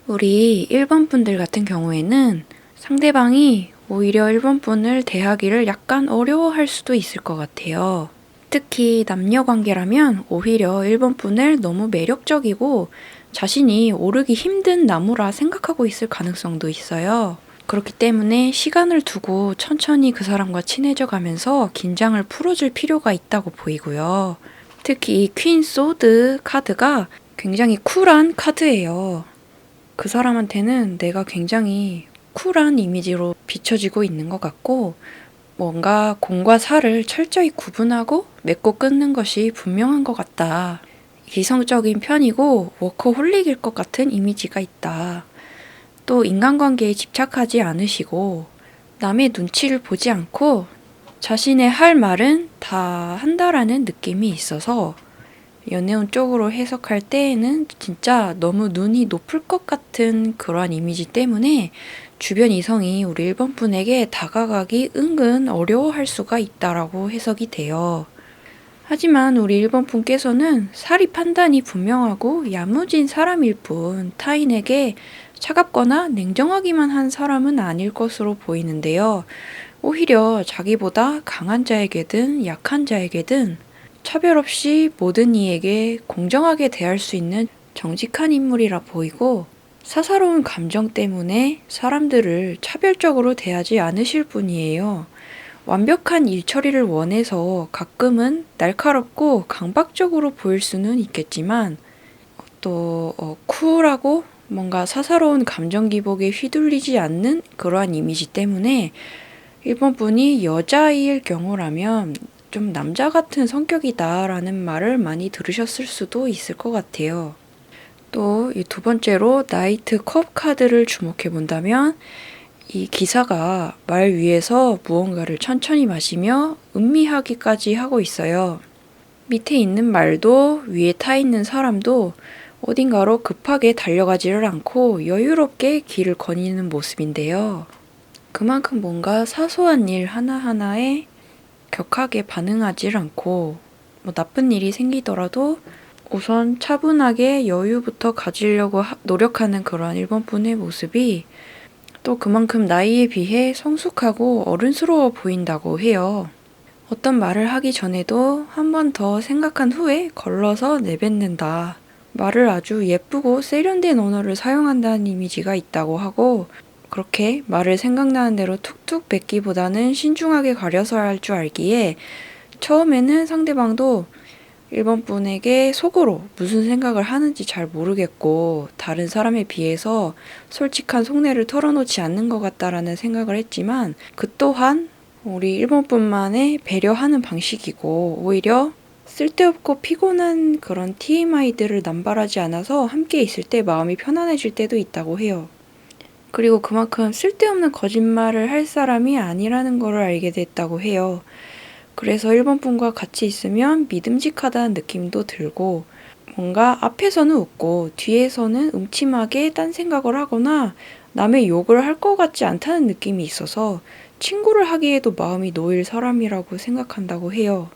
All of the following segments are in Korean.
우리 1번 분들 같은 경우에는 상대방이 오히려 1번 분을 대하기를 약간 어려워할 수도 있을 것 같아요. 특히 남녀 관계라면 오히려 1번 분을 너무 매력적이고 자신이 오르기 힘든 나무라 생각하고 있을 가능성도 있어요. 그렇기 때문에 시간을 두고 천천히 그 사람과 친해져 가면서 긴장을 풀어줄 필요가 있다고 보이고요. 특히 이 퀸 소드 카드가 굉장히 쿨한 카드예요. 그 사람한테는 내가 굉장히 쿨한 이미지로 비춰지고 있는 것 같고, 뭔가 공과 사를 철저히 구분하고 맺고 끊는 것이 분명한 것 같다. 이성적인 편이고 워커홀릭일 것 같은 이미지가 있다. 또 인간관계에 집착하지 않으시고 남의 눈치를 보지 않고 자신의 할 말은 다 한다라는 느낌이 있어서 연애운 쪽으로 해석할 때에는 진짜 너무 눈이 높을 것 같은 그러한 이미지 때문에 주변 이성이 우리 1번 분에게 다가가기 은근 어려워할 수가 있다라고 해석이 돼요. 하지만 우리 1번 분께서는 사리 판단이 분명하고 야무진 사람일 뿐 타인에게 차갑거나 냉정하기만 한 사람은 아닐 것으로 보이는데요. 오히려 자기보다 강한 자에게든 약한 자에게든 차별 없이 모든 이에게 공정하게 대할 수 있는 정직한 인물이라 보이고, 사사로운 감정 때문에 사람들을 차별적으로 대하지 않으실 분이에요. 완벽한 일 처리를 원해서 가끔은 날카롭고 강박적으로 보일 수는 있겠지만 또 쿨하고 뭔가 사사로운 감정 기복에 휘둘리지 않는 그러한 이미지 때문에 1번 분이 여자일 경우라면 좀 남자 같은 성격이다라는 말을 많이 들으셨을 수도 있을 것 같아요. 또 이 두 번째로 나이트 컵 카드를 주목해 본다면 이 기사가 말 위에서 무언가를 천천히 마시며 음미하기까지 하고 있어요. 밑에 있는 말도 위에 타 있는 사람도 어딘가로 급하게 달려가지를 않고 여유롭게 길을 거니는 모습인데요. 그만큼 뭔가 사소한 일 하나하나에 격하게 반응하지 않고 나쁜 일이 생기더라도 우선 차분하게 여유부터 가지려고 노력하는 그러한 1번 분의 모습이 또 그만큼 나이에 비해 성숙하고 어른스러워 보인다고 해요. 어떤 말을 하기 전에도 한 번 더 생각한 후에 걸러서 내뱉는다. 말을 아주 예쁘고 세련된 언어를 사용한다는 이미지가 있다고 하고, 그렇게 말을 생각나는 대로 툭툭 뱉기보다는 신중하게 가려서 할 줄 알기에 처음에는 상대방도 1번 분에게 속으로 무슨 생각을 하는지 잘 모르겠고 다른 사람에 비해서 솔직한 속내를 털어놓지 않는 것 같다라는 생각을 했지만, 그 또한 우리 1번 분만의 배려하는 방식이고 오히려 쓸데없고 피곤한 그런 TMI들을 남발하지 않아서 함께 있을 때 마음이 편안해질 때도 있다고 해요. 그리고 그만큼 쓸데없는 거짓말을 할 사람이 아니라는 걸 알게 됐다고 해요. 그래서 1번 분과 같이 있으면 믿음직하다는 느낌도 들고, 뭔가 앞에서는 웃고 뒤에서는 음침하게 딴 생각을 하거나 남의 욕을 할 것 같지 않다는 느낌이 있어서 친구를 하기에도 마음이 놓일 사람이라고 생각한다고 해요.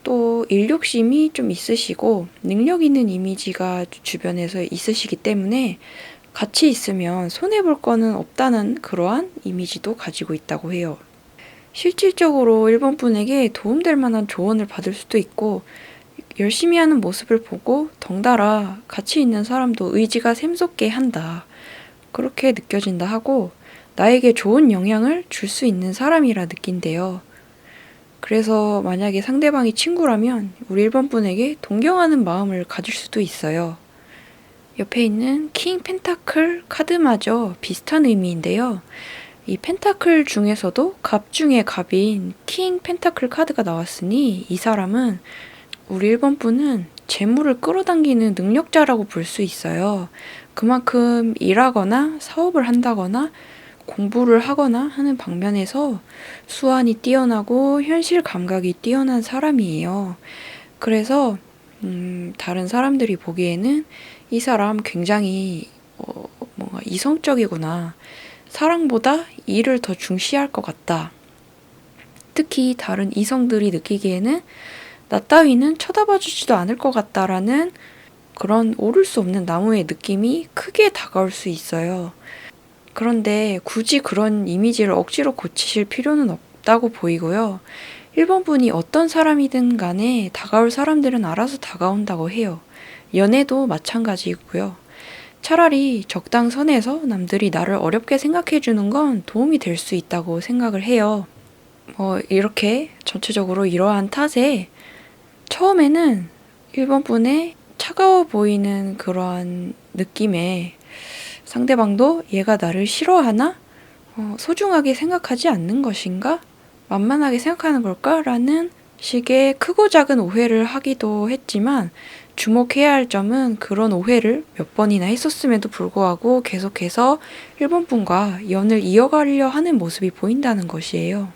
또 일욕심이 좀 있으시고 능력 있는 이미지가 주변에서 있으시기 때문에 같이 있으면 손해볼 거는 없다는 그러한 이미지도 가지고 있다고 해요. 실질적으로 1번 분에게 도움될 만한 조언을 받을 수도 있고, 열심히 하는 모습을 보고 덩달아 같이 있는 사람도 의지가 샘솟게 한다. 그렇게 느껴진다 하고 나에게 좋은 영향을 줄 수 있는 사람이라 느낀대요. 그래서 만약에 상대방이 친구라면 우리 1번 분에게 동경하는 마음을 가질 수도 있어요. 옆에 있는 킹 펜타클 카드마저 비슷한 의미인데요. 이 펜타클 중에서도 갑 중에 갑인 킹 펜타클 카드가 나왔으니 이 사람은 우리 1번 분은 재물을 끌어당기는 능력자라고 볼 수 있어요. 그만큼 일하거나 사업을 한다거나 공부를 하거나 하는 방면에서 수완이 뛰어나고 현실 감각이 뛰어난 사람이에요. 그래서 다른 사람들이 보기에는 이 사람 굉장히 뭔가 이성적이구나. 사랑보다 일을 더 중시할 것 같다. 특히 다른 이성들이 느끼기에는 나 따위는 쳐다봐주지도 않을 것 같다라는 그런 오를 수 없는 나무의 느낌이 크게 다가올 수 있어요. 그런데 굳이 그런 이미지를 억지로 고치실 필요는 없다고 보이고요. 1번 분이 어떤 사람이든 간에 다가올 사람들은 알아서 다가온다고 해요. 연애도 마찬가지고요. 차라리 적당선에서 남들이 나를 어렵게 생각해 주는 건 도움이 될 수 있다고 생각을 해요. 이렇게 전체적으로 이러한 탓에 처음에는 1번 분의 차가워 보이는 그러한 느낌에 상대방도 얘가 나를 싫어하나? 소중하게 생각하지 않는 것인가? 만만하게 생각하는 걸까? 라는 식의 크고 작은 오해를 하기도 했지만 주목해야 할 점은 그런 오해를 몇 번이나 했었음에도 불구하고 계속해서 1번 분과 연을 이어가려 하는 모습이 보인다는 것이에요.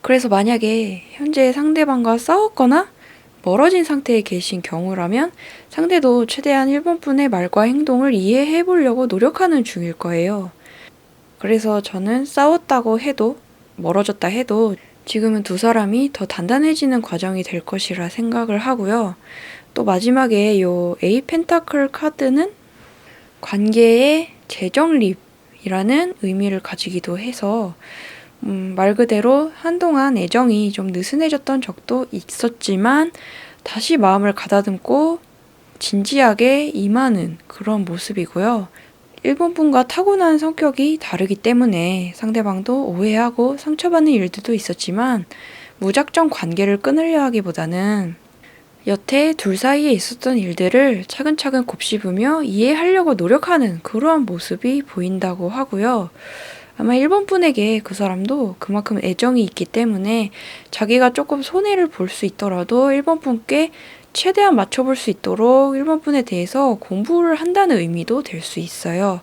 그래서 만약에 현재 상대방과 싸웠거나 멀어진 상태에 계신 경우라면 상대도 최대한 1번 분의 말과 행동을 이해해 보려고 노력하는 중일 거예요. 그래서 저는 싸웠다고 해도 멀어졌다 해도 지금은 두 사람이 더 단단해지는 과정이 될 것이라 생각을 하고요. 또 마지막에 요 에이 펜타클 카드는 관계의 재정립이라는 의미를 가지기도 해서 말 그대로 한동안 애정이 좀 느슨해졌던 적도 있었지만 다시 마음을 가다듬고 진지하게 임하는 그런 모습이고요. 1번 분과 타고난 성격이 다르기 때문에 상대방도 오해하고 상처받는 일들도 있었지만 무작정 관계를 끊으려 하기보다는 여태 둘 사이에 있었던 일들을 차근차근 곱씹으며 이해하려고 노력하는 그러한 모습이 보인다고 하고요. 아마 1번 분에게 그 사람도 그만큼 애정이 있기 때문에 자기가 조금 손해를 볼 수 있더라도 1번 분께 최대한 맞춰볼 수 있도록 1번 분에 대해서 공부를 한다는 의미도 될 수 있어요.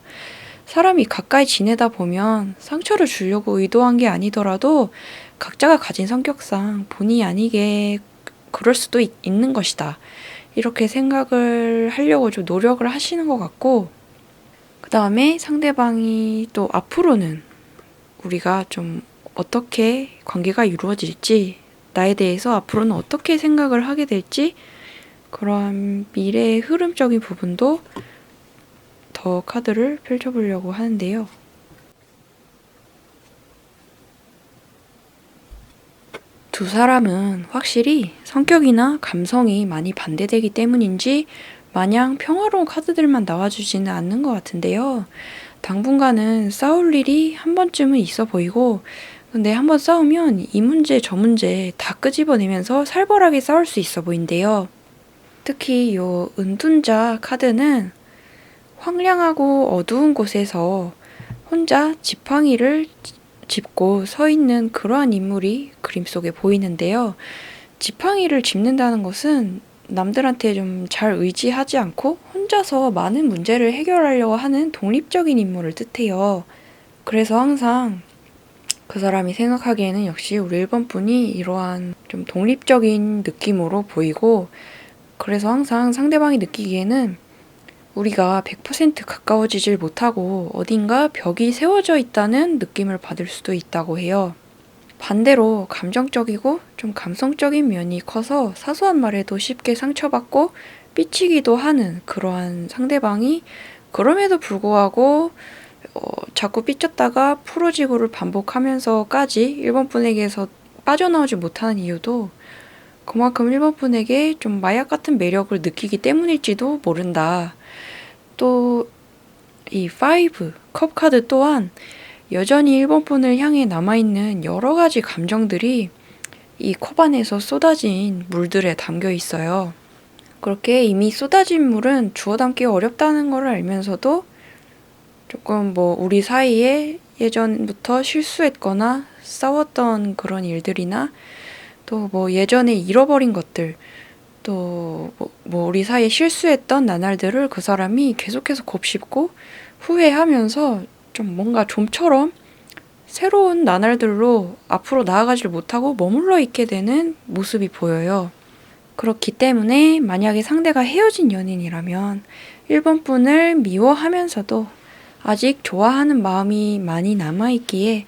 사람이 가까이 지내다 보면 상처를 주려고 의도한 게 아니더라도 각자가 가진 성격상 본의 아니게 그럴 수도 있는 것이다. 이렇게 생각을 하려고 좀 노력을 하시는 것 같고, 그 다음에 상대방이 또 앞으로는 우리가 좀 어떻게 관계가 이루어질지, 나에 대해서 앞으로는 어떻게 생각을 하게 될지, 그러한 미래의 흐름적인 부분도 더 카드를 펼쳐보려고 하는데요. 두 사람은 확실히 성격이나 감성이 많이 반대되기 때문인지 마냥 평화로운 카드들만 나와주지는 않는 것 같은데요. 당분간은 싸울 일이 한 번쯤은 있어 보이고, 근데 한번 싸우면 이 문제 저 문제 다 끄집어내면서 살벌하게 싸울 수 있어 보인대요. 특히 요 은둔자 카드는 황량하고 어두운 곳에서 혼자 지팡이를 짚고 서 있는 그러한 인물이 그림 속에 보이는데요. 지팡이를 짚는다는 것은 남들한테 좀 잘 의지하지 않고 혼자서 많은 문제를 해결하려고 하는 독립적인 인물을 뜻해요. 그래서 항상 그 사람이 생각하기에는 역시 우리 1번 분이 이러한 좀 독립적인 느낌으로 보이고, 그래서 항상 상대방이 느끼기에는 우리가 100% 가까워지질 못하고 어딘가 벽이 세워져 있다는 느낌을 받을 수도 있다고 해요. 반대로 감정적이고 좀 감성적인 면이 커서 사소한 말에도 쉽게 상처받고 삐치기도 하는 그러한 상대방이 그럼에도 불구하고 자꾸 삐쳤다가 풀어지고를 반복하면서까지 1번 분에게서 빠져나오지 못하는 이유도 그만큼 1번 분에게 좀 마약 같은 매력을 느끼기 때문일지도 모른다. 또 이 5, 컵 카드 또한 여전히 1번 분을 향해 남아있는 여러 가지 감정들이 이 컵 안에서 쏟아진 물들에 담겨 있어요. 그렇게 이미 쏟아진 물은 주워 담기 어렵다는 걸 알면서도 조금 우리 사이에 예전부터 실수했거나 싸웠던 그런 일들이나 또 예전에 잃어버린 것들, 또 우리 사이에 실수했던 나날들을 그 사람이 계속해서 곱씹고 후회하면서 좀 뭔가 좀처럼 새로운 나날들로 앞으로 나아가질 못하고 머물러 있게 되는 모습이 보여요. 그렇기 때문에 만약에 상대가 헤어진 연인이라면 1번 분을 미워하면서도 아직 좋아하는 마음이 많이 남아있기에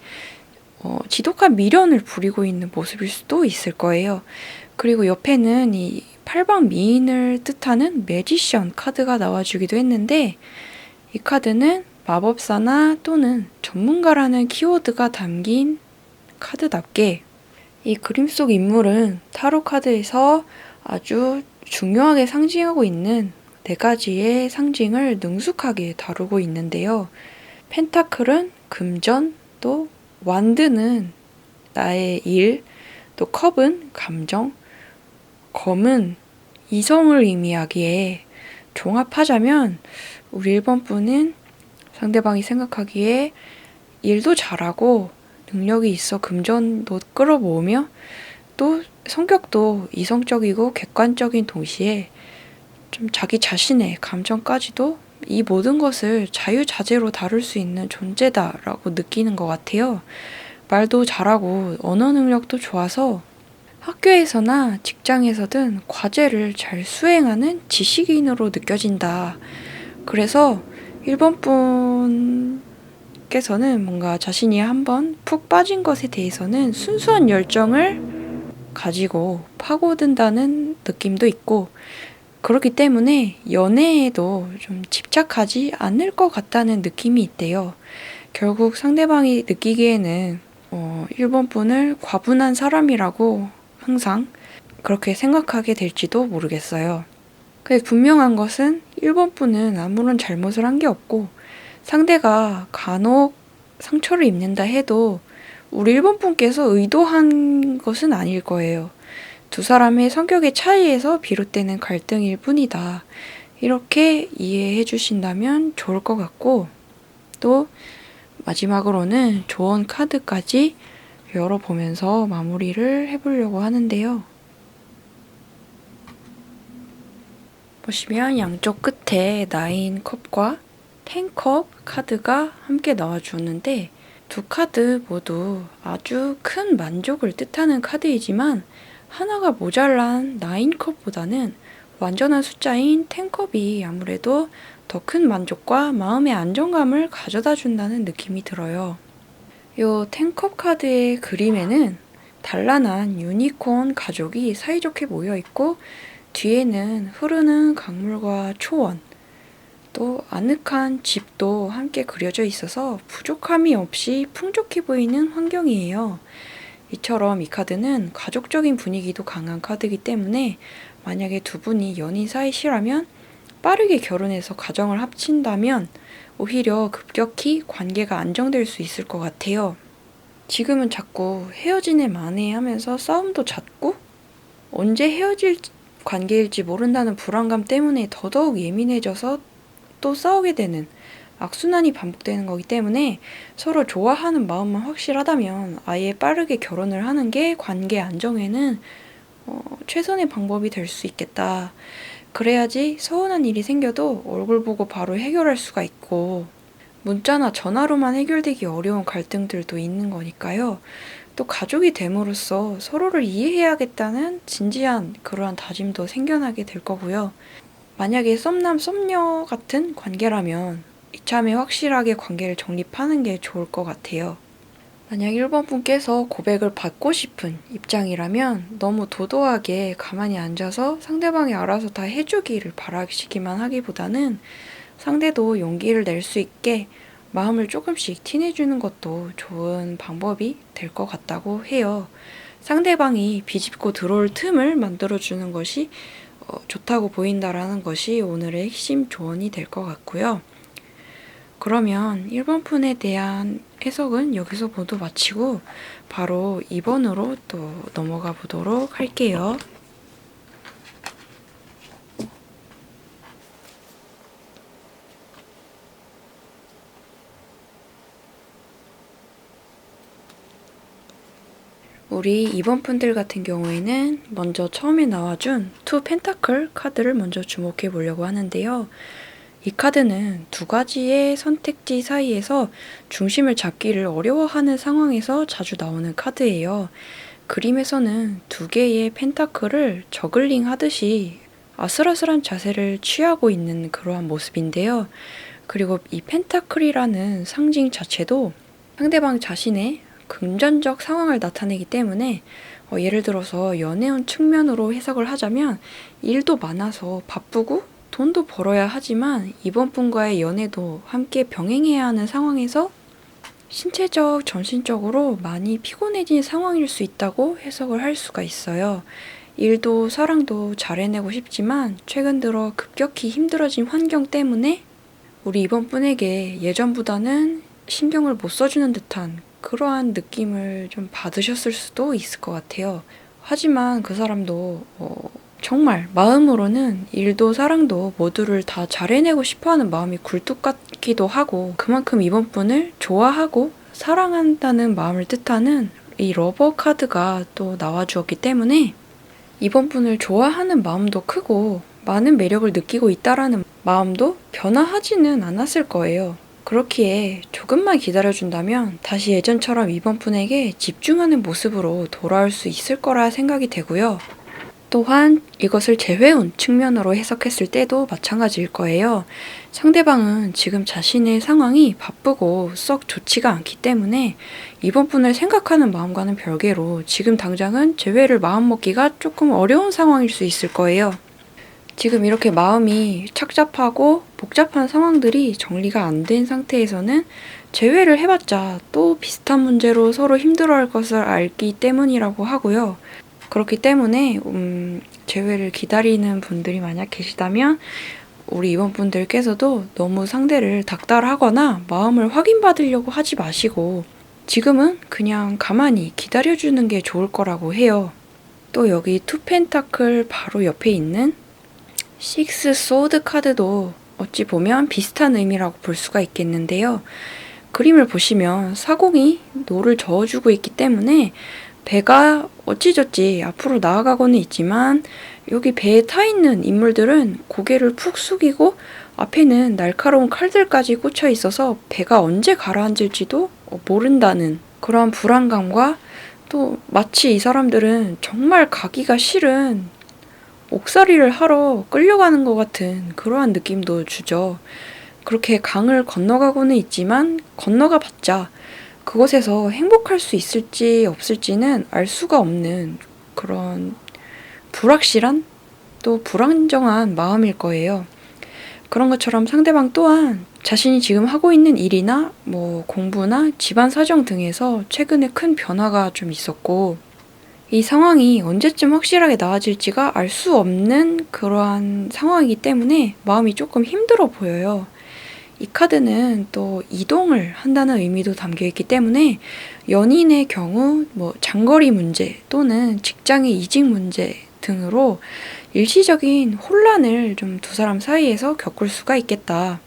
지독한 미련을 부리고 있는 모습일 수도 있을 거예요. 그리고 옆에는 이 팔방 미인을 뜻하는 매지션 카드가 나와주기도 했는데, 이 카드는 마법사나 또는 전문가라는 키워드가 담긴 카드답게 이 그림 속 인물은 타로 카드에서 아주 중요하게 상징하고 있는 4가지의 상징을 능숙하게 다루고 있는데요. 펜타클은 금전, 또 완드는 나의 일, 또 컵은 감정, 검은 이성을 의미하기에 종합하자면 우리 1번 분은 상대방이 생각하기에 일도 잘하고 능력이 있어 금전도 끌어모으며 또 성격도 이성적이고 객관적인 동시에 좀 자기 자신의 감정까지도 이 모든 것을 자유자재로 다룰 수 있는 존재다라고 느끼는 것 같아요. 말도 잘하고 언어 능력도 좋아서 학교에서나 직장에서든 과제를 잘 수행하는 지식인으로 느껴진다. 그래서 1번 분께서는 뭔가 자신이 한번 푹 빠진 것에 대해서는 순수한 열정을 가지고 파고든다는 느낌도 있고, 그렇기 때문에 연애에도 좀 집착하지 않을 것 같다는 느낌이 있대요. 결국 상대방이 느끼기에는 1번 분을 과분한 사람이라고 항상 그렇게 생각하게 될지도 모르겠어요. 근데 분명한 것은 1번 분은 아무런 잘못을 한 게 없고, 상대가 간혹 상처를 입는다 해도 우리 1번 분께서 의도한 것은 아닐 거예요. 두 사람의 성격의 차이에서 비롯되는 갈등일 뿐이다. 이렇게 이해해 주신다면 좋을 것 같고, 또 마지막으로는 조언 카드까지 열어보면서 마무리를 해보려고 하는데요. 보시면 양쪽 끝에 9컵과 10컵 카드가 함께 나와주는데, 두 카드 모두 아주 큰 만족을 뜻하는 카드이지만 하나가 모자란 9컵보다는 완전한 숫자인 10컵이 아무래도 더 큰 만족과 마음의 안정감을 가져다 준다는 느낌이 들어요. 요 10컵 카드의 그림에는 단란한 유니콘 가족이 사이좋게 모여있고, 뒤에는 흐르는 강물과 초원, 또 아늑한 집도 함께 그려져 있어서 부족함이 없이 풍족해 보이는 환경이에요. 이처럼 이 카드는 가족적인 분위기도 강한 카드이기 때문에 만약에 두 분이 연인 사이시라면 빠르게 결혼해서 가정을 합친다면 오히려 급격히 관계가 안정될 수 있을 것 같아요. 지금은 자꾸 헤어지네 마네 하면서 싸움도 잦고 언제 헤어질 관계일지 모른다는 불안감 때문에 더더욱 예민해져서 또 싸우게 되는 악순환이 반복되는 거기 때문에 서로 좋아하는 마음만 확실하다면 아예 빠르게 결혼을 하는 게 관계 안정에는 최선의 방법이 될 수 있겠다. 그래야지 서운한 일이 생겨도 얼굴 보고 바로 해결할 수가 있고, 문자나 전화로만 해결되기 어려운 갈등들도 있는 거니까요. 또 가족이 됨으로써 서로를 이해해야겠다는 진지한 그러한 다짐도 생겨나게 될 거고요. 만약에 썸남 썸녀 같은 관계라면 이참에 확실하게 관계를 정립하는 게 좋을 것 같아요. 만약 1번 분께서 고백을 받고 싶은 입장이라면 너무 도도하게 가만히 앉아서 상대방이 알아서 다 해주기를 바라시기만 하기보다는 상대도 용기를 낼 수 있게 마음을 조금씩 티내주는 것도 좋은 방법이 될 것 같다고 해요. 상대방이 비집고 들어올 틈을 만들어주는 것이 좋다고 보인다라는 것이 오늘의 핵심 조언이 될 것 같고요. 그러면 1번 푼에 대한 해석은 여기서 모두 마치고 바로 2번으로 또 넘어가 보도록 할게요. 우리 2번 분들 같은 경우에는 먼저 처음에 나와준 투 펜타클 카드를 먼저 주목해 보려고 하는데요. 이 카드는 2가지의 선택지 사이에서 중심을 잡기를 어려워하는 상황에서 자주 나오는 카드예요. 그림에서는 2개의 펜타클을 저글링 하듯이 아슬아슬한 자세를 취하고 있는 그러한 모습인데요. 그리고 이 펜타클이라는 상징 자체도 상대방 자신의 금전적 상황을 나타내기 때문에 예를 들어서 연애운 측면으로 해석을 하자면 일도 많아서 바쁘고 돈도 벌어야 하지만 이번 분과의 연애도 함께 병행해야 하는 상황에서 신체적, 정신적으로 많이 피곤해진 상황일 수 있다고 해석을 할 수가 있어요. 일도 사랑도 잘 해내고 싶지만 최근 들어 급격히 힘들어진 환경 때문에 우리 이번 분에게 예전보다는 신경을 못 써주는 듯한 그러한 느낌을 좀 받으셨을 수도 있을 것 같아요. 하지만 그 사람도 정말 마음으로는 일도 사랑도 모두를 다 잘 해내고 싶어하는 마음이 굴뚝 같기도 하고 그만큼 이번 분을 좋아하고 사랑한다는 마음을 뜻하는 이 러버 카드가 또 나와주었기 때문에 이번 분을 좋아하는 마음도 크고 많은 매력을 느끼고 있다라는 마음도 변화하지는 않았을 거예요. 그렇기에 조금만 기다려준다면 다시 예전처럼 이번 분에게 집중하는 모습으로 돌아올 수 있을 거라 생각이 되고요. 또한 이것을 재회운 측면으로 해석했을 때도 마찬가지일 거예요. 상대방은 지금 자신의 상황이 바쁘고 썩 좋지가 않기 때문에 이번 분을 생각하는 마음과는 별개로 지금 당장은 재회를 마음먹기가 조금 어려운 상황일 수 있을 거예요. 지금 이렇게 마음이 착잡하고 복잡한 상황들이 정리가 안 된 상태에서는 재회를 해봤자 또 비슷한 문제로 서로 힘들어할 것을 알기 때문이라고 하고요. 그렇기 때문에 재회를 기다리는 분들이 만약 계시다면 우리 이번 분들께서도 너무 상대를 닥달하거나 마음을 확인받으려고 하지 마시고 지금은 그냥 가만히 기다려주는 게 좋을 거라고 해요. 또 여기 투 펜타클 바로 옆에 있는 식스 소드 카드도 어찌 보면 비슷한 의미라고 볼 수가 있겠는데요. 그림을 보시면 사공이 노를 저어주고 있기 때문에 배가 어찌저찌 앞으로 나아가고는 있지만 여기 배에 타 있는 인물들은 고개를 푹 숙이고 앞에는 날카로운 칼들까지 꽂혀 있어서 배가 언제 가라앉을지도 모른다는 그런 불안감과 또 마치 이 사람들은 정말 가기가 싫은 옥살이를 하러 끌려가는 것 같은 그러한 느낌도 주죠. 그렇게 강을 건너가고는 있지만 건너가 봤자 그곳에서 행복할 수 있을지 없을지는 알 수가 없는 그런 불확실한 또 불안정한 마음일 거예요. 그런 것처럼 상대방 또한 자신이 지금 하고 있는 일이나 공부나 집안 사정 등에서 최근에 큰 변화가 좀 있었고 이 상황이 언제쯤 확실하게 나아질지가 알 수 없는 그러한 상황이기 때문에 마음이 조금 힘들어 보여요. 이 카드는 또 이동을 한다는 의미도 담겨 있기 때문에 연인의 경우 장거리 문제 또는 직장의 이직 문제 등으로 일시적인 혼란을 좀 두 사람 사이에서 겪을 수가 있겠다.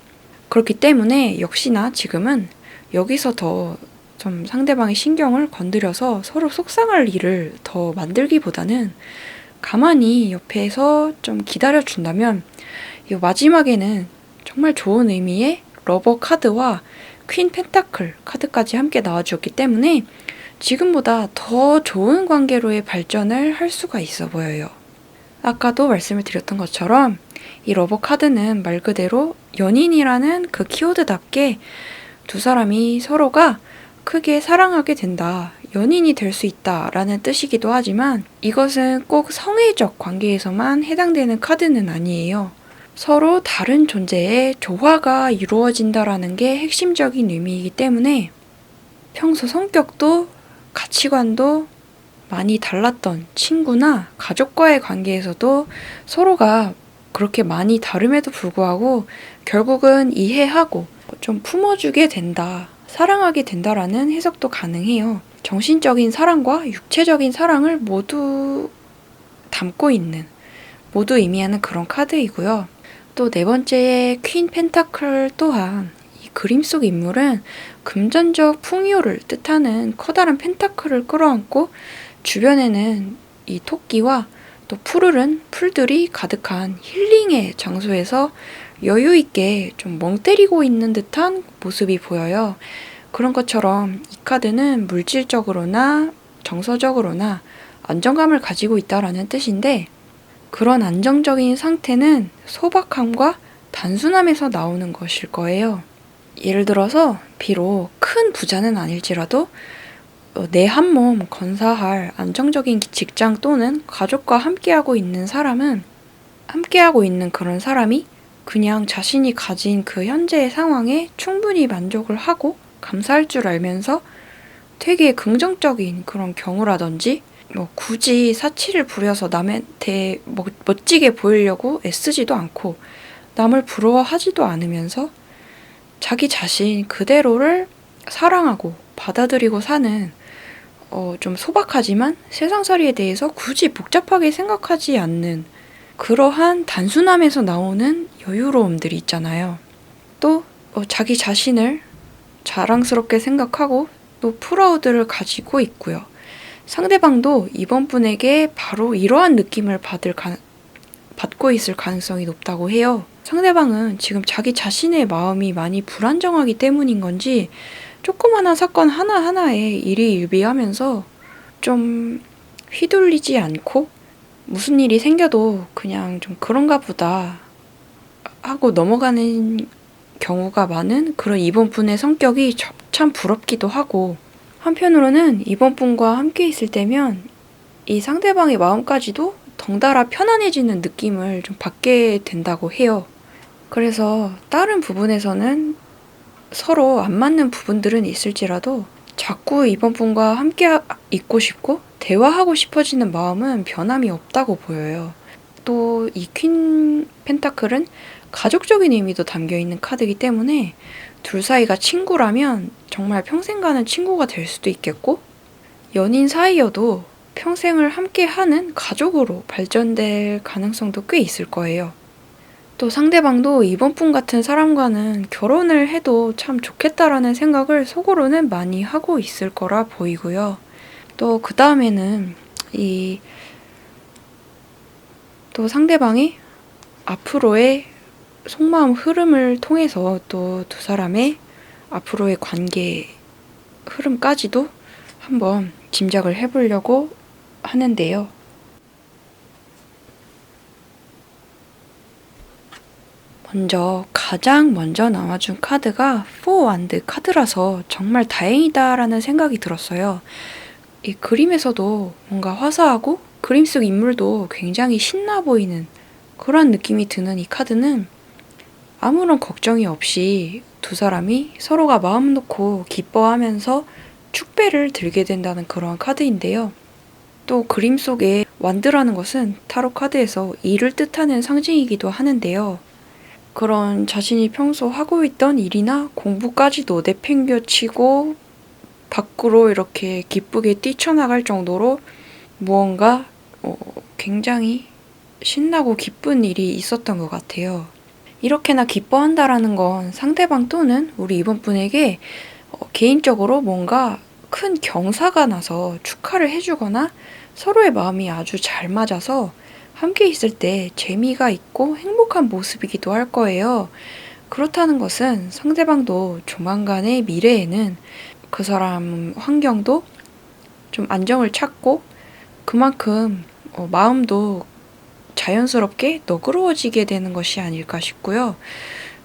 그렇기 때문에 역시나 지금은 여기서 더 좀 상대방의 신경을 건드려서 서로 속상할 일을 더 만들기보다는 가만히 옆에서 좀 기다려준다면 이 마지막에는 정말 좋은 의미의 러버 카드와 퀸 펜타클 카드까지 함께 나와주었기 때문에 지금보다 더 좋은 관계로의 발전을 할 수가 있어 보여요. 아까도 말씀을 드렸던 것처럼 이 러버 카드는 말 그대로 연인이라는 그 키워드답게 두 사람이 서로가 크게 사랑하게 된다, 연인이 될 수 있다라는 뜻이기도 하지만 이것은 꼭 성애적 관계에서만 해당되는 카드는 아니에요. 서로 다른 존재의 조화가 이루어진다라는 게 핵심적인 의미이기 때문에 평소 성격도 가치관도 많이 달랐던 친구나 가족과의 관계에서도 서로가 그렇게 많이 다름에도 불구하고 결국은 이해하고 좀 품어주게 된다, 사랑하게 된다라는 해석도 가능해요. 정신적인 사랑과 육체적인 사랑을 모두 담고 있는, 모두 의미하는 그런 카드이고요. 또 네 번째의 퀸 펜타클 또한 이 그림 속 인물은 금전적 풍요를 뜻하는 커다란 펜타클을 끌어안고 주변에는 이 토끼와 또 푸르른 풀들이 가득한 힐링의 장소에서 여유 있게 좀 멍 때리고 있는 듯한 모습이 보여요. 그런 것처럼 이 카드는 물질적으로나 정서적으로나 안정감을 가지고 있다라는 뜻인데 그런 안정적인 상태는 소박함과 단순함에서 나오는 것일 거예요. 예를 들어서 비록 큰 부자는 아닐지라도 내 한 몸 건사할 안정적인 직장 또는 가족과 함께하고 있는 그런 사람이 그냥 자신이 가진 그 현재의 상황에 충분히 만족을 하고 감사할 줄 알면서 되게 긍정적인 그런 경우라든지 굳이 사치를 부려서 남한테 멋지게 보이려고 애쓰지도 않고 남을 부러워하지도 않으면서 자기 자신 그대로를 사랑하고 받아들이고 사는 좀 소박하지만 세상살이에 대해서 굳이 복잡하게 생각하지 않는 그러한 단순함에서 나오는 여유로움들이 있잖아요. 또 자기 자신을 자랑스럽게 생각하고 또 프라우드를 가지고 있고요. 상대방도 이번 분에게 바로 이러한 느낌을 받고 있을 가능성이 높다고 해요. 상대방은 지금 자기 자신의 마음이 많이 불안정하기 때문인 건지 조그마한 사건 하나하나에 일희일비하면서 좀 휘둘리지 않고 무슨 일이 생겨도 그냥 좀 그런가 보다 하고 넘어가는 경우가 많은 그런 이번 분의 성격이 참 부럽기도 하고, 한편으로는 이번 분과 함께 있을 때면 이 상대방의 마음까지도 덩달아 편안해지는 느낌을 좀 받게 된다고 해요. 그래서 다른 부분에서는 서로 안 맞는 부분들은 있을지라도 자꾸 이번 분과 함께 있고 싶고 대화하고 싶어지는 마음은 변함이 없다고 보여요. 또 이 퀸 펜타클은 가족적인 의미도 담겨있는 카드이기 때문에 둘 사이가 친구라면 정말 평생 가는 친구가 될 수도 있겠고, 연인 사이여도 평생을 함께하는 가족으로 발전될 가능성도 꽤 있을 거예요. 또 상대방도 이번 분 같은 사람과는 결혼을 해도 참 좋겠다라는 생각을 속으로는 많이 하고 있을 거라 보이고요. 또 그 다음에는 또 상대방이 앞으로의 속마음 흐름을 통해서 또 두 사람의 앞으로의 관계 흐름까지도 한번 짐작을 해보려고 하는데요. 가장 먼저 나와준 카드가 4 완드 카드라서 정말 다행이다라는 생각이 들었어요. 이 그림에서도 뭔가 화사하고 그림 속 인물도 굉장히 신나 보이는 그런 느낌이 드는 이 카드는 아무런 걱정이 없이 두 사람이 서로가 마음 놓고 기뻐하면서 축배를 들게 된다는 그런 카드인데요. 또 그림 속에 완드라는 것은 타로 카드에서 일을 뜻하는 상징이기도 하는데요. 그런 자신이 평소 하고 있던 일이나 공부까지도 내팽겨치고 밖으로 이렇게 기쁘게 뛰쳐나갈 정도로 무언가 굉장히 신나고 기쁜 일이 있었던 것 같아요. 이렇게나 기뻐한다라는 건 상대방 또는 우리 이번 분에게 개인적으로 뭔가 큰 경사가 나서 축하를 해주거나 서로의 마음이 아주 잘 맞아서 함께 있을 때 재미가 있고 행복한 모습이기도 할 거예요. 그렇다는 것은 상대방도 조만간의 미래에는 그 사람 환경도 좀 안정을 찾고 그만큼 마음도 자연스럽게 너그러워지게 되는 것이 아닐까 싶고요.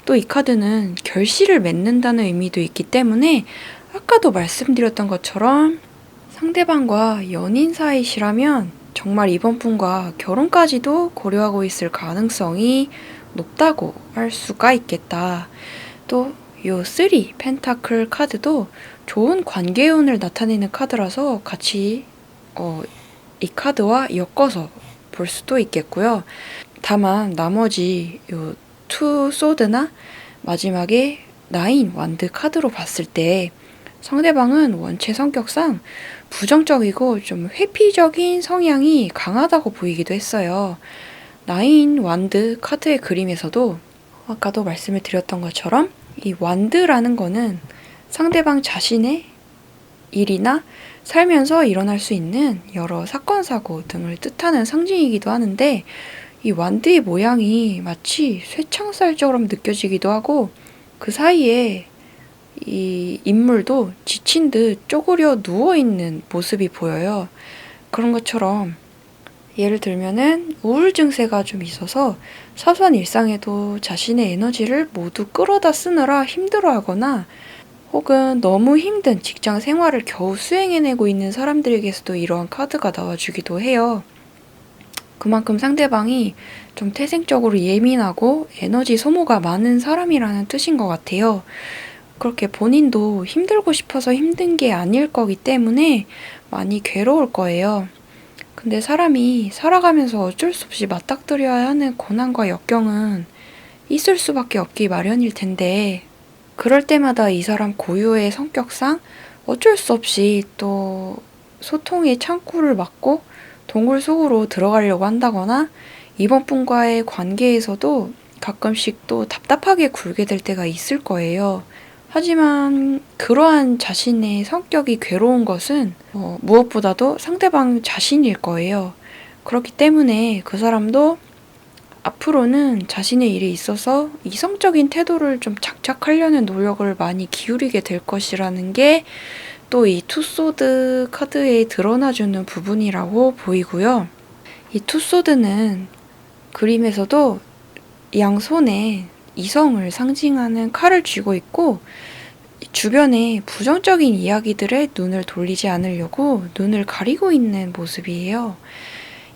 또 이 카드는 결실을 맺는다는 의미도 있기 때문에 아까도 말씀드렸던 것처럼 상대방과 연인 사이시라면 정말 이번 분과 결혼까지도 고려하고 있을 가능성이 높다고 할 수가 있겠다. 또 요 3 펜타클 카드도 좋은 관계운을 나타내는 카드라서 같이 이 카드와 엮어서 볼 수도 있겠고요. 다만 나머지 요 2 소드나 마지막에 9 완드 카드로 봤을 때 상대방은 원체 성격상 부정적이고 좀 회피적인 성향이 강하다고 보이기도 했어요. 9 완드 카드의 그림에서도 아까도 말씀을 드렸던 것처럼 이 완드라는 거는 상대방 자신의 일이나 살면서 일어날 수 있는 여러 사건, 사고 등을 뜻하는 상징이기도 하는데, 이 완드의 모양이 마치 쇠창살처럼 느껴지기도 하고 그 사이에 이 인물도 지친 듯 쪼그려 누워있는 모습이 보여요. 그런 것처럼 예를 들면은 우울 증세가 좀 있어서 사소한 일상에도 자신의 에너지를 모두 끌어다 쓰느라 힘들어하거나 혹은 너무 힘든 직장 생활을 겨우 수행해내고 있는 사람들에게서도 이러한 카드가 나와주기도 해요. 그만큼 상대방이 좀 태생적으로 예민하고 에너지 소모가 많은 사람이라는 뜻인 것 같아요. 그렇게 본인도 힘들고 싶어서 힘든 게 아닐 거기 때문에 많이 괴로울 거예요. 근데 사람이 살아가면서 어쩔 수 없이 맞닥뜨려야 하는 고난과 역경은 있을 수밖에 없기 마련일 텐데, 그럴 때마다 이 사람 고유의 성격상 어쩔 수 없이 또 소통의 창구를 막고 동굴 속으로 들어가려고 한다거나, 이번 분과의 관계에서도 가끔씩 또 답답하게 굴게 될 때가 있을 거예요. 하지만 그러한 자신의 성격이 괴로운 것은 무엇보다도 상대방 자신일 거예요. 그렇기 때문에 그 사람도 앞으로는 자신의 일에 있어서 이성적인 태도를 좀 장착하려는 노력을 많이 기울이게 될 것이라는 게 또 이 투소드 카드에 드러나주는 부분이라고 보이고요. 이 투소드는 그림에서도 양손에 이성을 상징하는 칼을 쥐고 있고, 주변에 부정적인 이야기들에 눈을 돌리지 않으려고 눈을 가리고 있는 모습이에요.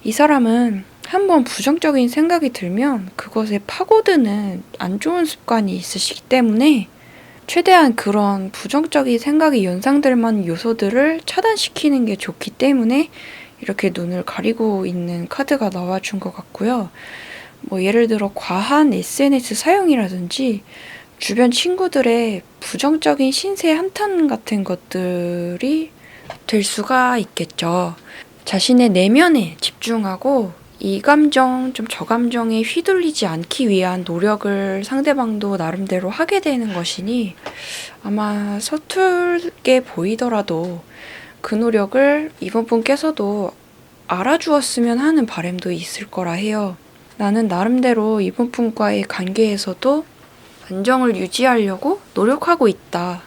이 사람은 한번 부정적인 생각이 들면 그것에 파고드는 안 좋은 습관이 있으시기 때문에 최대한 그런 부정적인 생각이 연상될 만한 요소들을 차단시키는 게 좋기 때문에 이렇게 눈을 가리고 있는 카드가 나와준 것 같고요. 예를 들어 과한 SNS 사용이라든지 주변 친구들의 부정적인 신세 한탄 같은 것들이 될 수가 있겠죠. 자신의 내면에 집중하고 이 감정, 좀 저 감정에 휘둘리지 않기 위한 노력을 상대방도 나름대로 하게 되는 것이니, 아마 서툴게 보이더라도 그 노력을 이번 분께서도 알아주었으면 하는 바람도 있을 거라 해요. 나는 나름대로 이번 분과의 관계에서도 안정을 유지하려고 노력하고 있다.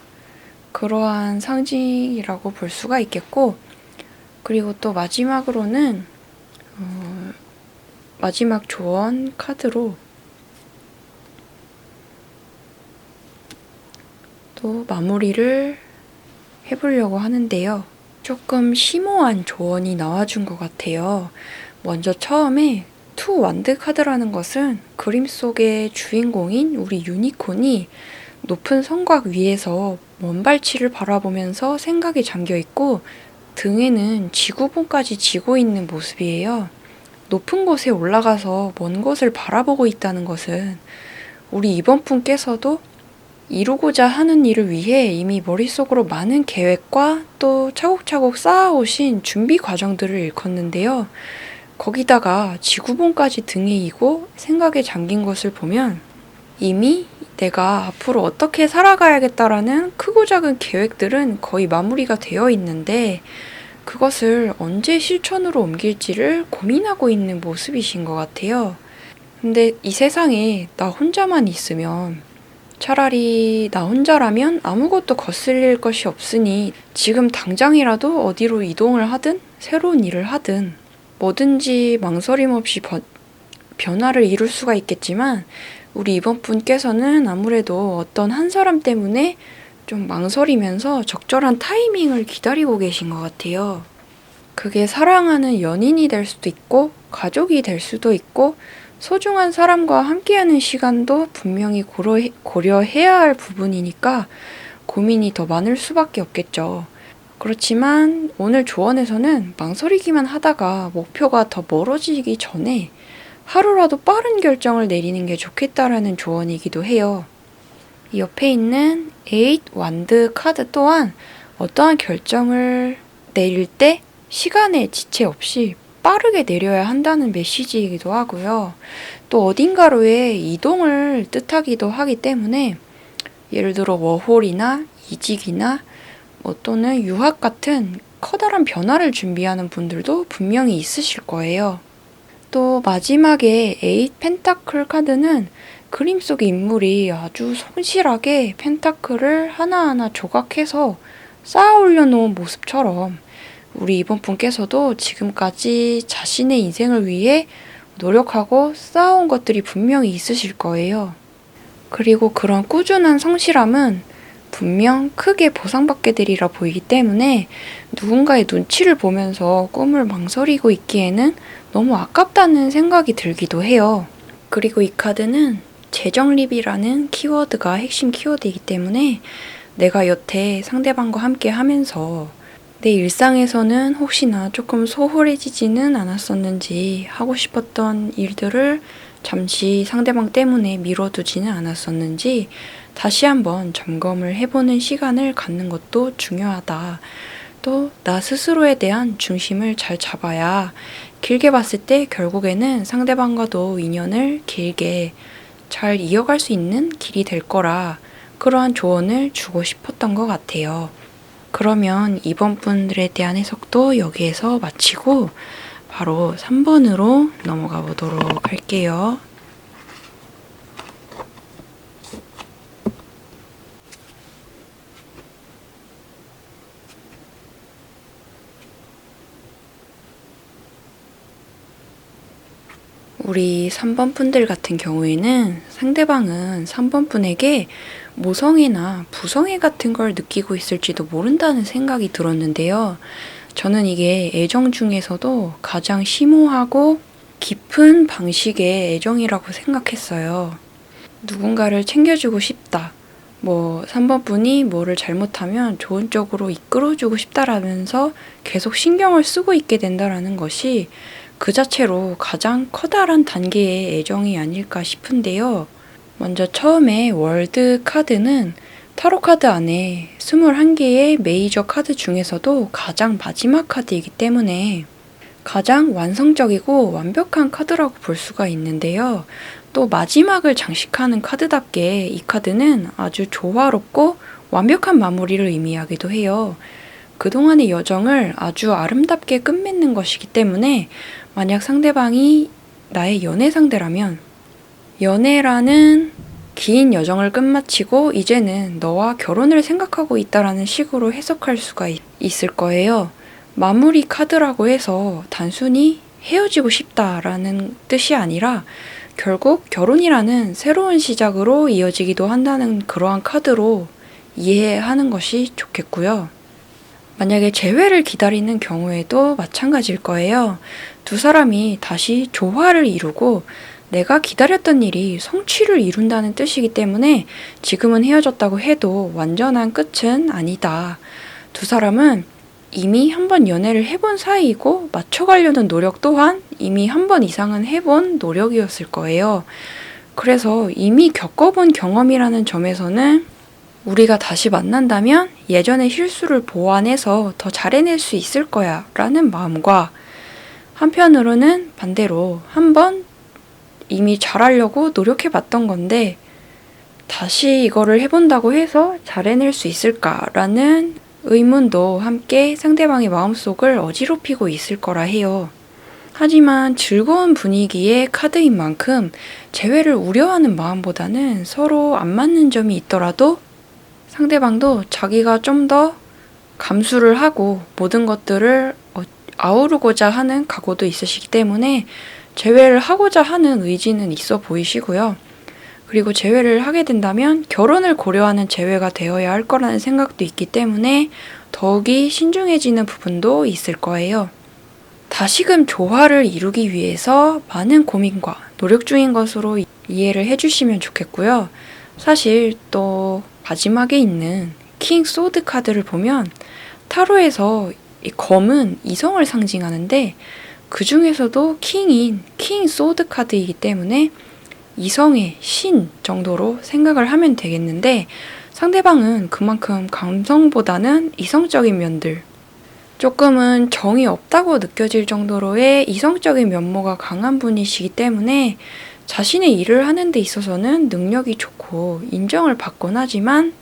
그러한 상징이라고 볼 수가 있겠고, 그리고 또 마지막으로는 마지막 조언 카드로 또 마무리를 해보려고 하는데요. 조금 심오한 조언이 나와준 것 같아요. 먼저 처음에 투 완드 카드라는 것은 그림 속의 주인공인 우리 유니콘이 높은 성곽 위에서 먼발치를 바라보면서 생각에 잠겨 있고 등에는 지구본까지 지고 있는 모습이에요. 높은 곳에 올라가서 먼 곳을 바라보고 있다는 것은 우리 이번 분께서도 이루고자 하는 일을 위해 이미 머릿속으로 많은 계획과 또 차곡차곡 쌓아오신 준비 과정들을 일컫는데요. 거기다가 지구본까지 등에 이고 생각에 잠긴 것을 보면 이미 내가 앞으로 어떻게 살아가야겠다라는 크고 작은 계획들은 거의 마무리가 되어 있는데, 그것을 언제 실천으로 옮길지를 고민하고 있는 모습이신 것 같아요. 근데 이 세상에 나 혼자만 있으면, 차라리 나 혼자라면 아무것도 거슬릴 것이 없으니 지금 당장이라도 어디로 이동을 하든 새로운 일을 하든 뭐든지 망설임 없이 변화를 이룰 수가 있겠지만, 우리 이번 분께서는 아무래도 어떤 한 사람 때문에 좀 망설이면서 적절한 타이밍을 기다리고 계신 것 같아요. 그게 사랑하는 연인이 될 수도 있고 가족이 될 수도 있고 소중한 사람과 함께하는 시간도 분명히 고려해야 할 부분이니까 고민이 더 많을 수밖에 없겠죠. 그렇지만 오늘 조언에서는 망설이기만 하다가 목표가 더 멀어지기 전에 하루라도 빠른 결정을 내리는 게 좋겠다라는 조언이기도 해요. 이 옆에 있는 8 완드 카드 또한 어떠한 결정을 내릴 때 시간의 지체 없이 빠르게 내려야 한다는 메시지이기도 하고요. 또 어딘가로의 이동을 뜻하기도 하기 때문에 예를 들어 워홀이나 이직이나 또는 유학 같은 커다란 변화를 준비하는 분들도 분명히 있으실 거예요. 또 마지막에 8 펜타클 카드는 그림 속 인물이 아주 성실하게 펜타클을 하나하나 조각해서 쌓아 올려놓은 모습처럼 우리 이번 분께서도 지금까지 자신의 인생을 위해 노력하고 쌓아온 것들이 분명히 있으실 거예요. 그리고 그런 꾸준한 성실함은 분명 크게 보상받게 되리라 보이기 때문에 누군가의 눈치를 보면서 꿈을 망설이고 있기에는 너무 아깝다는 생각이 들기도 해요. 그리고 이 카드는 재정립이라는 키워드가 핵심 키워드이기 때문에 내가 여태 상대방과 함께 하면서 내 일상에서는 혹시나 조금 소홀해지지는 않았었는지, 하고 싶었던 일들을 잠시 상대방 때문에 미뤄두지는 않았었는지 다시 한번 점검을 해보는 시간을 갖는 것도 중요하다. 또 나 스스로에 대한 중심을 잘 잡아야 길게 봤을 때 결국에는 상대방과도 인연을 길게 잘 이어갈 수 있는 길이 될 거라, 그러한 조언을 주고 싶었던 것 같아요. 그러면 이번 분들에 대한 해석도 여기에서 마치고 바로 3번으로 넘어가 보도록 할게요. 우리 3번 분들 같은 경우에는 상대방은 3번 분에게 모성애나 부성애 같은 걸 느끼고 있을지도 모른다는 생각이 들었는데요. 저는 이게 애정 중에서도 가장 심오하고 깊은 방식의 애정이라고 생각했어요. 누군가를 챙겨주고 싶다. 3번 분이 뭐를 잘못하면 좋은 쪽으로 이끌어주고 싶다라면서 계속 신경을 쓰고 있게 된다라는 것이 그 자체로 가장 커다란 단계의 애정이 아닐까 싶은데요. 먼저 처음에 월드 카드는 타로 카드 안에 21개의 메이저 카드 중에서도 가장 마지막 카드이기 때문에 가장 완성적이고 완벽한 카드라고 볼 수가 있는데요. 또 마지막을 장식하는 카드답게 이 카드는 아주 조화롭고 완벽한 마무리를 의미하기도 해요. 그동안의 여정을 아주 아름답게 끝맺는 것이기 때문에 만약 상대방이 나의 연애 상대라면 연애라는 긴 여정을 끝마치고 이제는 너와 결혼을 생각하고 있다라는 식으로 해석할 수가 있을 거예요. 마무리 카드라고 해서 단순히 헤어지고 싶다라는 뜻이 아니라 결국 결혼이라는 새로운 시작으로 이어지기도 한다는 그러한 카드로 이해하는 것이 좋겠고요. 만약에 재회를 기다리는 경우에도 마찬가지일 거예요. 두 사람이 다시 조화를 이루고 내가 기다렸던 일이 성취를 이룬다는 뜻이기 때문에 지금은 헤어졌다고 해도 완전한 끝은 아니다. 두 사람은 이미 한 번 연애를 해본 사이이고 맞춰가려는 노력 또한 이미 한 번 이상은 해본 노력이었을 거예요. 그래서 이미 겪어본 경험이라는 점에서는 우리가 다시 만난다면 예전의 실수를 보완해서 더 잘해낼 수 있을 거야 라는 마음과, 한편으로는 반대로 한번 이미 잘하려고 노력해봤던 건데 다시 이거를 해본다고 해서 잘해낼 수 있을까라는 의문도 함께 상대방의 마음속을 어지럽히고 있을 거라 해요. 하지만 즐거운 분위기의 카드인 만큼 재회를 우려하는 마음보다는 서로 안 맞는 점이 있더라도 상대방도 자기가 좀 더 감수를 하고 모든 것들을 아우르고자 하는 각오도 있으시기 때문에 재회를 하고자 하는 의지는 있어 보이시고요. 그리고 재회를 하게 된다면 결혼을 고려하는 재회가 되어야 할 거라는 생각도 있기 때문에 더욱이 신중해지는 부분도 있을 거예요. 다시금 조화를 이루기 위해서 많은 고민과 노력 중인 것으로 이해를 해주시면 좋겠고요. 사실 또 마지막에 있는 킹 소드 카드를 보면 타로에서 이 검은 이성을 상징하는데 그 중에서도 킹인 킹 소드 카드이기 때문에 이성의 신 정도로 생각을 하면 되겠는데, 상대방은 그만큼 감성보다는 이성적인 면들, 조금은 정이 없다고 느껴질 정도로의 이성적인 면모가 강한 분이시기 때문에 자신의 일을 하는 데 있어서는 능력이 좋고 인정을 받곤 하지만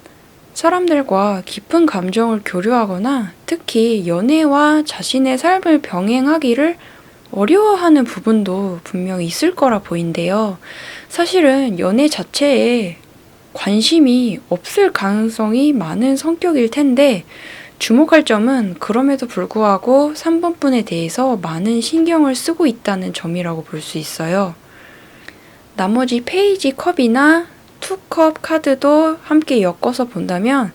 사람들과 깊은 감정을 교류하거나 특히 연애와 자신의 삶을 병행하기를 어려워하는 부분도 분명히 있을 거라 보인대요. 사실은 연애 자체에 관심이 없을 가능성이 많은 성격일 텐데 주목할 점은 그럼에도 불구하고 3번 분에 대해서 많은 신경을 쓰고 있다는 점이라고 볼 수 있어요. 나머지 페이지 컵이나 투컵 카드도 함께 엮어서 본다면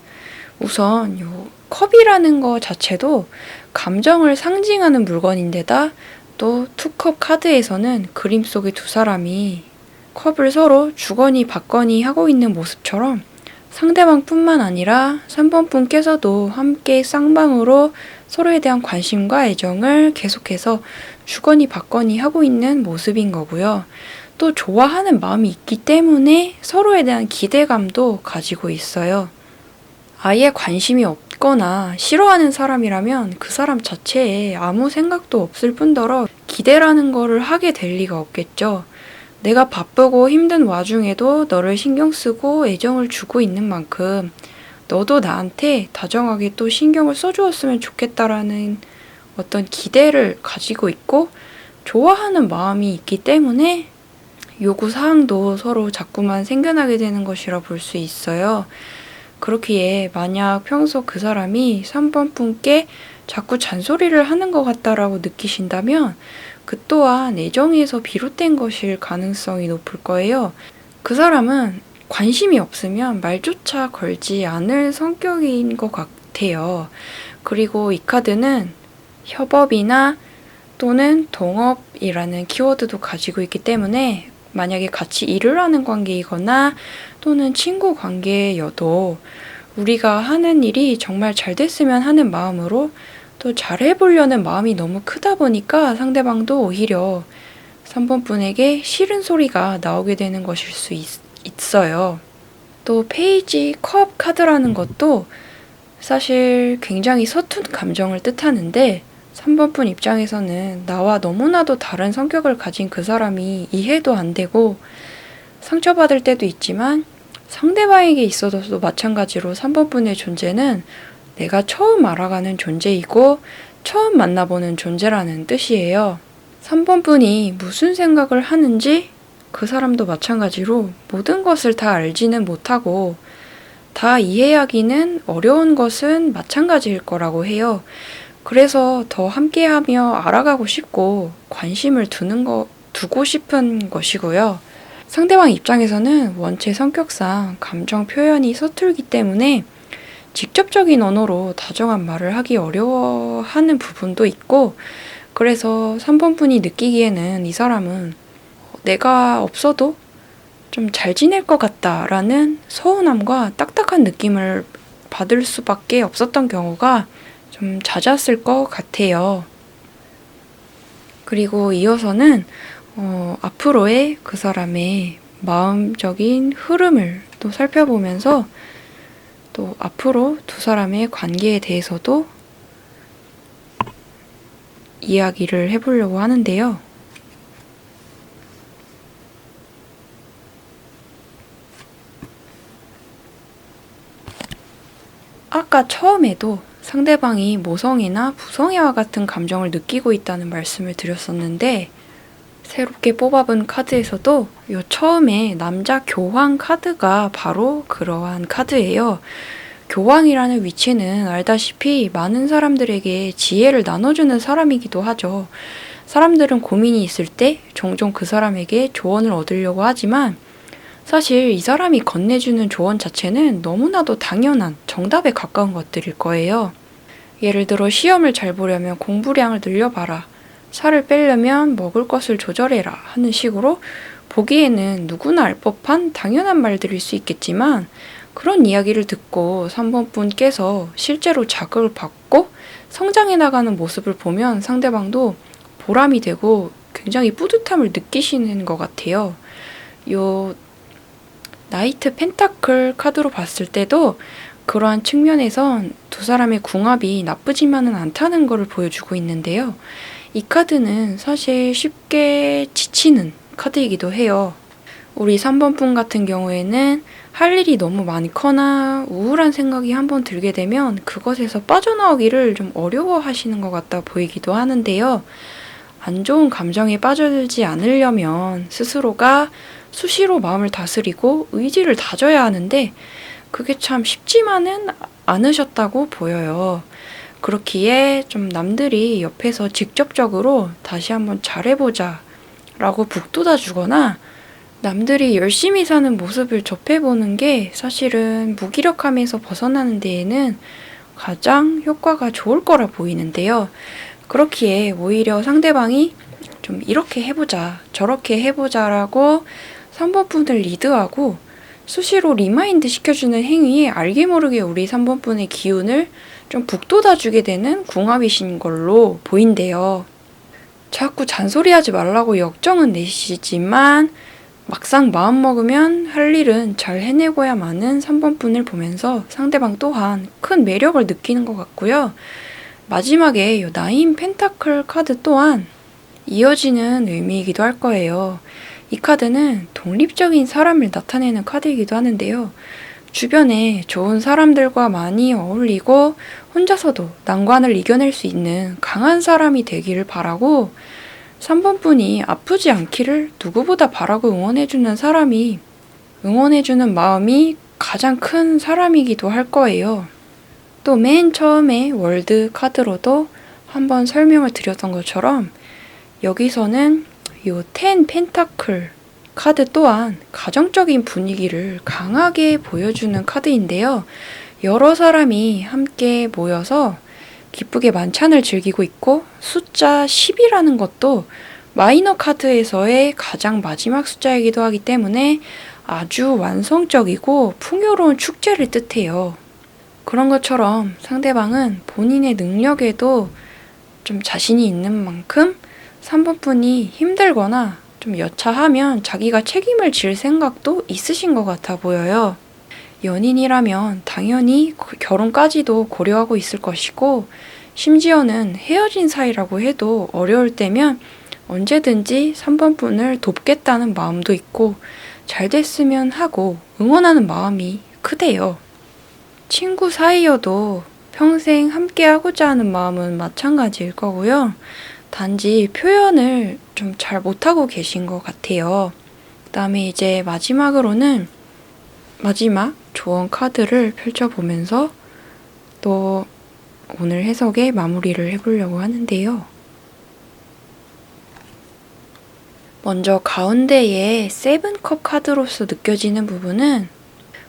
우선 요 컵이라는 거 자체도 감정을 상징하는 물건인데다 또 투컵 카드에서는 그림 속의 두 사람이 컵을 서로 주거니 받거니 하고 있는 모습처럼 상대방뿐만 아니라 3번 분께서도 함께 쌍방으로 서로에 대한 관심과 애정을 계속해서 주거니 받거니 하고 있는 모습인 거고요. 또 좋아하는 마음이 있기 때문에 서로에 대한 기대감도 가지고 있어요. 아예 관심이 없거나 싫어하는 사람이라면 그 사람 자체에 아무 생각도 없을 뿐더러 기대라는 거를 하게 될 리가 없겠죠. 내가 바쁘고 힘든 와중에도 너를 신경 쓰고 애정을 주고 있는 만큼 너도 나한테 다정하게 또 신경을 써주었으면 좋겠다라는 어떤 기대를 가지고 있고 좋아하는 마음이 있기 때문에 요구사항도 서로 자꾸만 생겨나게 되는 것이라 볼 수 있어요. 그렇기에 만약 평소 그 사람이 3번 분께 자꾸 잔소리를 하는 것 같다라고 느끼신다면 그 또한 애정에서 비롯된 것일 가능성이 높을 거예요. 그 사람은 관심이 없으면 말조차 걸지 않을 성격인 것 같아요. 그리고 이 카드는 협업이나 또는 동업이라는 키워드도 가지고 있기 때문에 만약에 같이 일을 하는 관계이거나 또는 친구 관계여도 우리가 하는 일이 정말 잘 됐으면 하는 마음으로 또 잘해보려는 마음이 너무 크다 보니까 상대방도 오히려 3번 분에게 싫은 소리가 나오게 되는 것일 수 있어요. 또 페이지 컵 카드라는 것도 사실 굉장히 서툰 감정을 뜻하는데 3번 분 입장에서는 나와 너무나도 다른 성격을 가진 그 사람이 이해도 안 되고 상처받을 때도 있지만 상대방에게 있어서도 마찬가지로 3번 분의 존재는 내가 처음 알아가는 존재이고 처음 만나보는 존재라는 뜻이에요. 3번 분이 무슨 생각을 하는지 그 사람도 마찬가지로 모든 것을 다 알지는 못하고 다 이해하기는 어려운 것은 마찬가지일 거라고 해요. 그래서 더 함께하며 알아가고 싶고 관심을 두고 싶은 것이고요. 상대방 입장에서는 원체 성격상 감정 표현이 서툴기 때문에 직접적인 언어로 다정한 말을 하기 어려워하는 부분도 있고 그래서 3번 분이 느끼기에는 이 사람은 내가 없어도 좀 잘 지낼 것 같다라는 서운함과 딱딱한 느낌을 받을 수밖에 없었던 경우가 좀 잦았을 것 같아요. 그리고 이어서는 앞으로의 그 사람의 마음적인 흐름을 또 살펴보면서 또 앞으로 두 사람의 관계에 대해서도 이야기를 해보려고 하는데요. 아까 처음에도 상대방이 모성애나 부성애와 같은 감정을 느끼고 있다는 말씀을 드렸었는데 새롭게 뽑아본 카드에서도 요 처음에 남자 교황 카드가 바로 그러한 카드예요. 교황이라는 위치는 알다시피 많은 사람들에게 지혜를 나눠주는 사람이기도 하죠. 사람들은 고민이 있을 때 종종 그 사람에게 조언을 얻으려고 하지만 사실 이 사람이 건네주는 조언 자체는 너무나도 당연한 정답에 가까운 것들일 거예요. 예를 들어 시험을 잘 보려면 공부량을 늘려봐라. 살을 빼려면 먹을 것을 조절해라 하는 식으로 보기에는 누구나 알 법한 당연한 말들일 수 있겠지만 그런 이야기를 듣고 3번 분께서 실제로 자극을 받고 성장해 나가는 모습을 보면 상대방도 보람이 되고 굉장히 뿌듯함을 느끼시는 것 같아요. 요 나이트 펜타클 카드로 봤을 때도 그러한 측면에선 두 사람의 궁합이 나쁘지만은 않다는 것을 보여주고 있는데요. 이 카드는 사실 쉽게 지치는 카드이기도 해요. 우리 3번 분 같은 경우에는 할 일이 너무 많거나 우울한 생각이 한번 들게 되면 그것에서 빠져나오기를 좀 어려워하시는 것 같다 보이기도 하는데요. 안 좋은 감정에 빠져들지 않으려면 스스로가 수시로 마음을 다스리고 의지를 다져야 하는데 그게 참 쉽지만은 않으셨다고 보여요. 그렇기에 좀 남들이 옆에서 직접적으로 다시 한번 잘해보자 라고 북돋아 주거나 남들이 열심히 사는 모습을 접해보는 게 사실은 무기력함에서 벗어나는 데에는 가장 효과가 좋을 거라 보이는데요. 그렇기에 오히려 상대방이 좀 이렇게 해보자, 저렇게 해보자라고 3번 분을 리드하고 수시로 리마인드 시켜주는 행위에 알게 모르게 우리 3번 분의 기운을 좀 북돋아주게 되는 궁합이신 걸로 보인대요. 자꾸 잔소리하지 말라고 역정은 내시지만 막상 마음먹으면 할 일은 잘 해내고야 마는 3번 분을 보면서 상대방 또한 큰 매력을 느끼는 것 같고요. 마지막에 이 나인 펜타클 카드 또한 이어지는 의미이기도 할 거예요. 이 카드는 독립적인 사람을 나타내는 카드이기도 하는데요. 주변에 좋은 사람들과 많이 어울리고 혼자서도 난관을 이겨낼 수 있는 강한 사람이 되기를 바라고 3번 분이 아프지 않기를 누구보다 바라고 응원해주는 사람이 응원해주는 마음이 가장 큰 사람이기도 할 거예요. 또 맨 처음에 월드 카드로도 한번 설명을 드렸던 것처럼 여기서는 요 10 펜타클 카드 또한 가정적인 분위기를 강하게 보여주는 카드인데요. 여러 사람이 함께 모여서 기쁘게 만찬을 즐기고 있고 숫자 10이라는 것도 마이너 카드에서의 가장 마지막 숫자이기도 하기 때문에 아주 완성적이고 풍요로운 축제를 뜻해요. 그런 것처럼 상대방은 본인의 능력에도 좀 자신이 있는 만큼 3번 분이 힘들거나 좀 여차하면 자기가 책임을 질 생각도 있으신 것 같아 보여요. 연인이라면 당연히 결혼까지도 고려하고 있을 것이고 심지어는 헤어진 사이라고 해도 어려울 때면 언제든지 3번 분을 돕겠다는 마음도 있고 잘 됐으면 하고 응원하는 마음이 크대요. 친구 사이여도 평생 함께하고자 하는 마음은 마찬가지일 거고요. 단지 표현을 좀 잘 못하고 계신 것 같아요. 그 다음에 이제 마지막으로는 마지막 조언 카드를 펼쳐보면서 또 오늘 해석의 마무리를 해보려고 하는데요. 먼저 가운데에 세븐컵 카드로서 느껴지는 부분은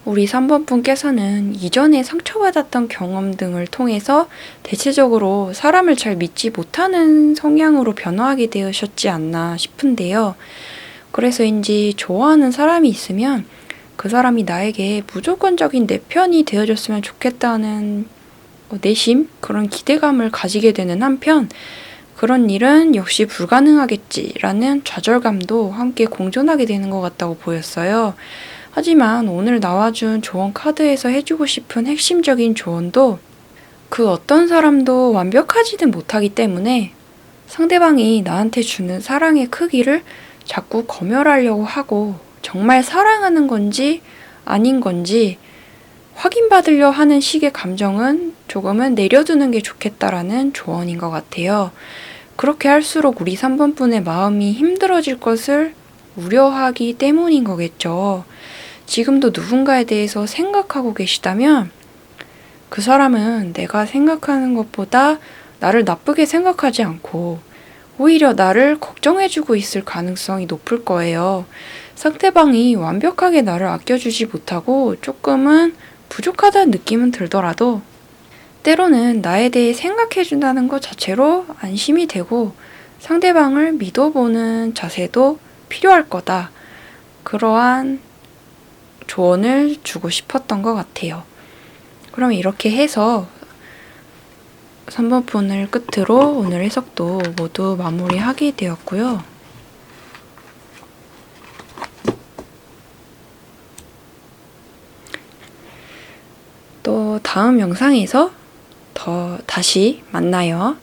우리 3번 분께서는 이전에 상처받았던 경험 등을 통해서 대체적으로 사람을 잘 믿지 못하는 성향으로 변화하게 되셨지 않나 싶은데요. 그래서인지 좋아하는 사람이 있으면 그 사람이 나에게 무조건적인 내 편이 되어줬으면 좋겠다는 내심 그런 기대감을 가지게 되는 한편 그런 일은 역시 불가능하겠지라는 좌절감도 함께 공존하게 되는 것 같다고 보였어요. 하지만 오늘 나와준 조언 카드에서 해주고 싶은 핵심적인 조언도 그 어떤 사람도 완벽하지는 못하기 때문에 상대방이 나한테 주는 사랑의 크기를 자꾸 검열하려고 하고 정말 사랑하는 건지 아닌 건지 확인받으려 하는 식의 감정은 조금은 내려두는 게 좋겠다라는 조언인 것 같아요. 그렇게 할수록 우리 3번 분의 마음이 힘들어질 것을 우려하기 때문인 거겠죠. 지금도 누군가에 대해서 생각하고 계시다면 그 사람은 내가 생각하는 것보다 나를 나쁘게 생각하지 않고 오히려 나를 걱정해주고 있을 가능성이 높을 거예요. 상대방이 완벽하게 나를 아껴주지 못하고 조금은 부족하다는 느낌은 들더라도 때로는 나에 대해 생각해준다는 것 자체로 안심이 되고 상대방을 믿어보는 자세도 필요할 거다. 그러한 조언을 주고 싶었던 것 같아요. 그럼 이렇게 해서 3번 분을 끝으로 오늘 해석도 모두 마무리하게 되었고요. 또 다음 영상에서 다시 만나요.